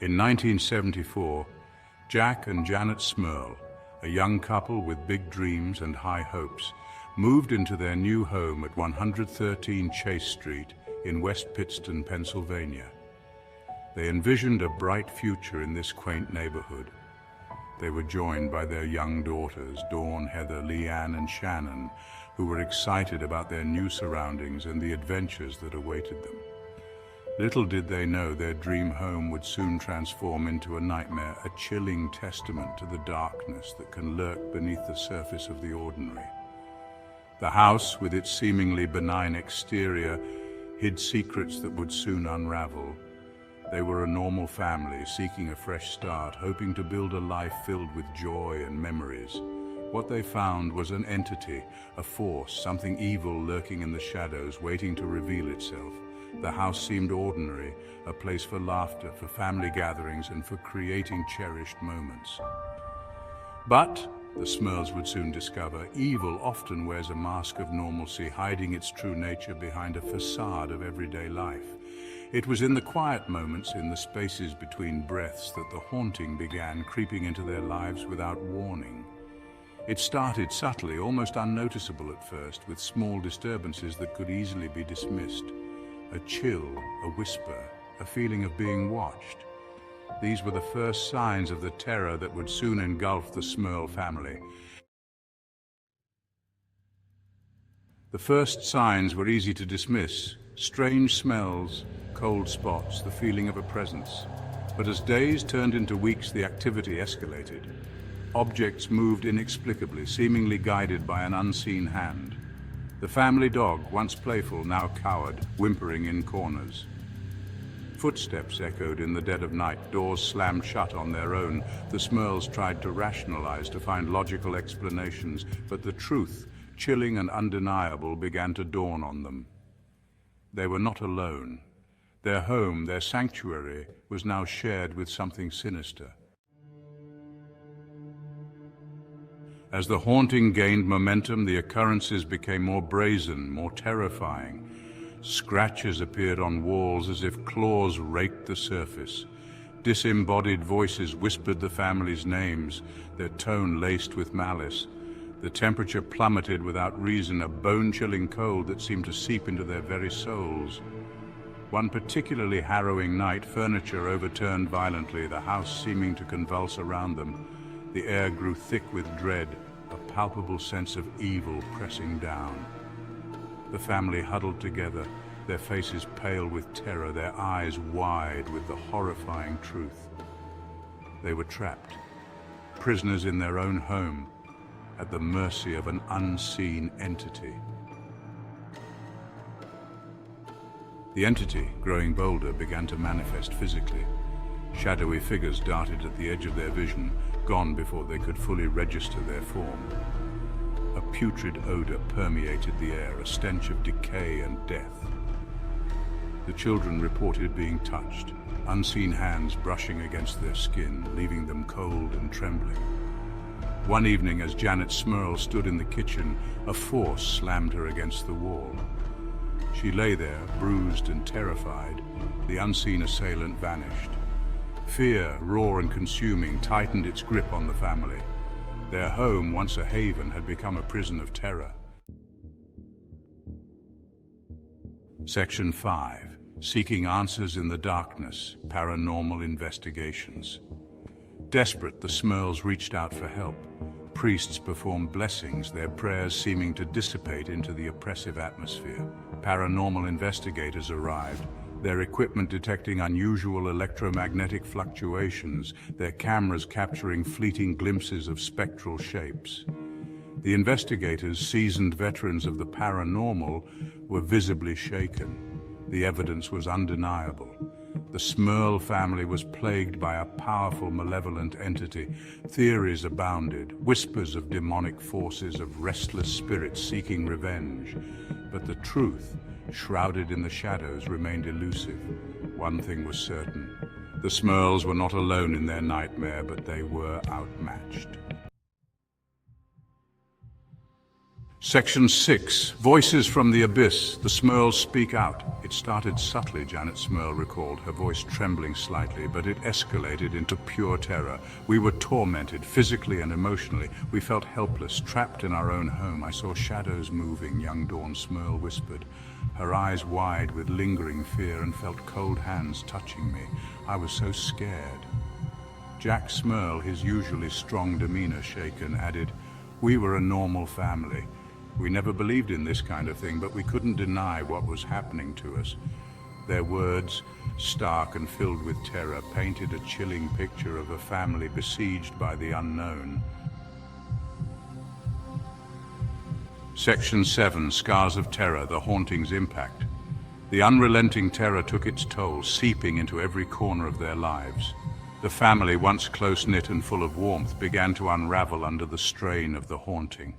In 1974, Jack and Janet Smurl, a young couple with big dreams and high hopes, moved into their new home at 113 Chase Street in West Pittston, Pennsylvania. They envisioned a bright future in this quaint neighborhood. They were joined by their young daughters, Dawn, Heather, Leanne, and Shannon, who were excited about their new surroundings and the adventures that awaited them. Little did they know their dream home would soon transform into a nightmare, a chilling testament to the darkness that can lurk beneath the surface of the ordinary. The house, with its seemingly benign exterior, hid secrets that would soon unravel. They were a normal family, seeking a fresh start, hoping to build a life filled with joy and memories. What they found was an entity, a force, something evil lurking in the shadows, waiting to reveal itself. The house seemed ordinary, a place for laughter, for family gatherings, and for creating cherished moments. But, the Smurls would soon discover, evil often wears a mask of normalcy, hiding its true nature behind a facade of everyday life. It was in the quiet moments, in the spaces between breaths, that the haunting began, creeping into their lives without warning. It started subtly, almost unnoticeable at first, with small disturbances that could easily be dismissed. A chill, a whisper, a feeling of being watched. These were the first signs of the terror that would soon engulf the Smurl family. The first signs were easy to dismiss: strange smells, cold spots, the feeling of a presence. But as days turned into weeks, the activity escalated. Objects moved inexplicably, seemingly guided by an unseen hand. The family dog, once playful, now cowered, whimpering in corners. Footsteps echoed in the dead of night, doors slammed shut on their own. The Smurls tried to rationalize, to find logical explanations, but the truth, chilling and undeniable, began to dawn on them. They were not alone. Their home, their sanctuary, was now shared with something sinister. As the haunting gained momentum, the occurrences became more brazen, more terrifying. Scratches appeared on walls as if claws raked the surface. Disembodied voices whispered the family's names, their tone laced with malice. The temperature plummeted without reason, a bone-chilling cold that seemed to seep into their very souls. One particularly harrowing night, furniture overturned violently, the house seeming to convulse around them. The air grew thick with dread, a palpable sense of evil pressing down. The family huddled together, their faces pale with terror, their eyes wide with the horrifying truth. They were trapped, prisoners in their own home, at the mercy of an unseen entity. The entity, growing bolder, began to manifest physically. Shadowy figures darted at the edge of their vision, gone before they could fully register their form. A putrid odor permeated the air, a stench of decay and death. The children reported being touched, unseen hands brushing against their skin, leaving them cold and trembling. One evening, as Janet Smurl stood in the kitchen, a force slammed her against the wall. She lay there, bruised and terrified. The unseen assailant vanished. Fear, raw and consuming, tightened its grip on the family. Their home, once a haven, had become a prison of terror. Section 5. Seeking Answers in the Darkness, Paranormal Investigations. Desperate, the Smurls reached out for help. Priests performed blessings, their prayers seeming to dissipate into the oppressive atmosphere. Paranormal investigators arrived, their equipment detecting unusual electromagnetic fluctuations, their cameras capturing fleeting glimpses of spectral shapes. The investigators, seasoned veterans of the paranormal, were visibly shaken. The evidence was undeniable. The Smurl family was plagued by a powerful, malevolent entity. Theories abounded, whispers of demonic forces, of restless spirits seeking revenge. But the truth, shrouded in the shadows, remained elusive. One thing was certain. The Smurls were not alone in their nightmare, but they were outmatched. Section 6. Voices from the Abyss. The Smurls speak out. It started subtly, Janet Smurl recalled, her voice trembling slightly, but it escalated into pure terror. We were tormented, physically and emotionally. We felt helpless, trapped in our own home. I saw shadows moving, young Dawn Smurl whispered, her eyes wide with lingering fear, and felt cold hands touching me. I was so scared. Jack Smurl, his usually strong demeanor shaken, added, "We were a normal family. We never believed in this kind of thing, but we couldn't deny what was happening to us." Their words, stark and filled with terror, painted a chilling picture of a family besieged by the unknown. Section 7. Scars of Terror, the Hauntings' Impact. The unrelenting terror took its toll, seeping into every corner of their lives. The family, once close-knit and full of warmth, began to unravel under the strain of the haunting.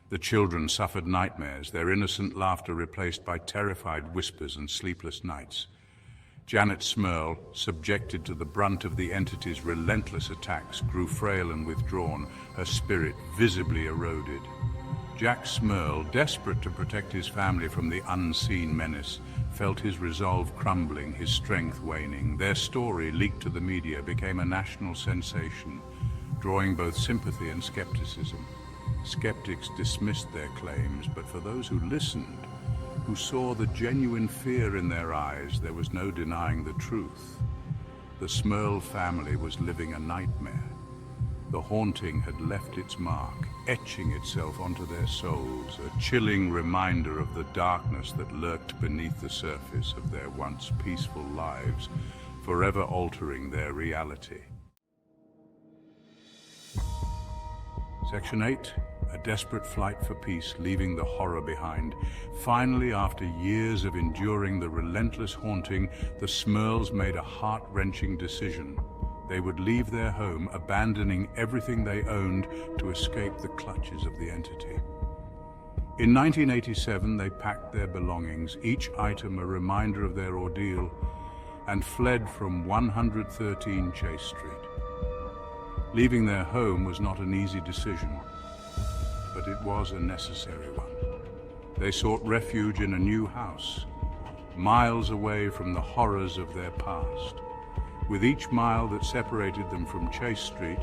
The children suffered nightmares, their innocent laughter replaced by terrified whispers and sleepless nights. Janet Smurl, subjected to the brunt of the entity's relentless attacks, grew frail and withdrawn, her spirit visibly eroded. Jack Smurl, desperate to protect his family from the unseen menace, felt his resolve crumbling, his strength waning. Their story, leaked to the media, became a national sensation, drawing both sympathy and skepticism. Skeptics dismissed their claims, but for those who listened, who saw the genuine fear in their eyes, there was no denying the truth. The Smurl family was living a nightmare. The haunting had left its mark, etching itself onto their souls, a chilling reminder of the darkness that lurked beneath the surface of their once peaceful lives, forever altering their reality. Section 8. A desperate flight for peace, leaving the horror behind. Finally, after years of enduring the relentless haunting, the Smurls made a heart-wrenching decision. They would leave their home, abandoning everything they owned to escape the clutches of the entity. In 1987, they packed their belongings, each item a reminder of their ordeal, and fled from 113 Chase Street. Leaving their home was not an easy decision, but it was a necessary one. They sought refuge in a new house, miles away from the horrors of their past. With each mile that separated them from Chase Street,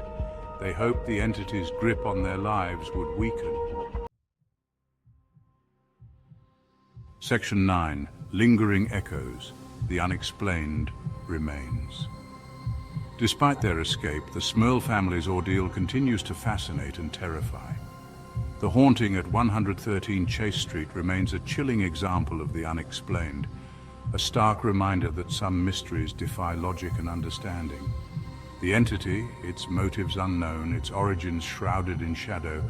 they hoped the entity's grip on their lives would weaken. Section 9. Lingering Echoes. The unexplained remains. Despite their escape, the Smurl family's ordeal continues to fascinate and terrify. The haunting at 113 Chase Street remains a chilling example of the unexplained, a stark reminder that some mysteries defy logic and understanding. The entity, its motives unknown, its origins shrouded in shadow,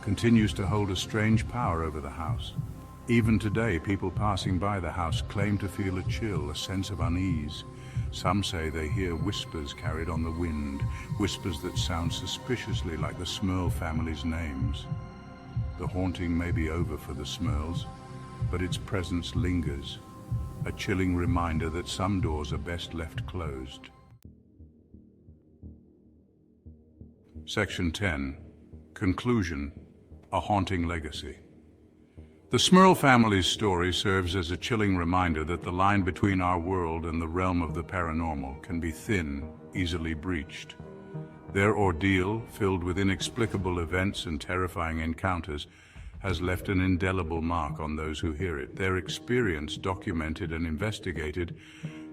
continues to hold a strange power over the house. Even today, people passing by the house claim to feel a chill, a sense of unease. Some say they hear whispers carried on the wind, whispers that sound suspiciously like the Smurl family's names. The haunting may be over for the Smurls, but its presence lingers, a chilling reminder that some doors are best left closed. Section 10. Conclusion. A haunting legacy. The Smurl family's story serves as a chilling reminder that the line between our world and the realm of the paranormal can be thin, easily breached. Their ordeal, filled with inexplicable events and terrifying encounters, has left an indelible mark on those who hear it. Their experience, documented and investigated,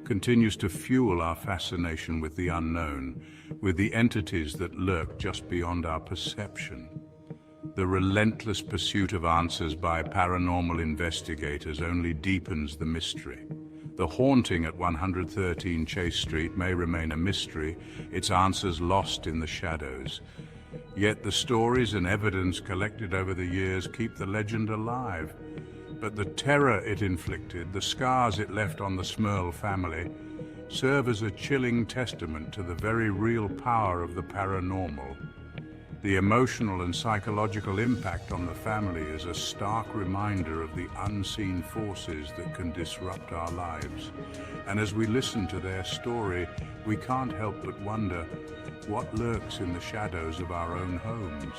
continues to fuel our fascination with the unknown, with the entities that lurk just beyond our perception. The relentless pursuit of answers by paranormal investigators only deepens the mystery. The haunting at 113 Chase Street may remain a mystery, its answers lost in the shadows. Yet the stories and evidence collected over the years keep the legend alive. But the terror it inflicted, the scars it left on the Smurl family, serve as a chilling testament to the very real power of the paranormal. The emotional and psychological impact on the family is a stark reminder of the unseen forces that can disrupt our lives. And as we listen to their story, we can't help but wonder, what lurks in the shadows of our own homes?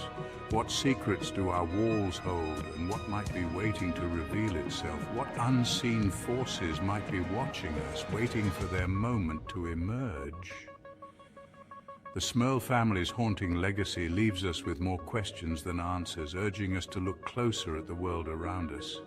What secrets do our walls hold, and what might be waiting to reveal itself? What unseen forces might be watching us, waiting for their moment to emerge? The Smurl family's haunting legacy leaves us with more questions than answers, urging us to look closer at the world around us.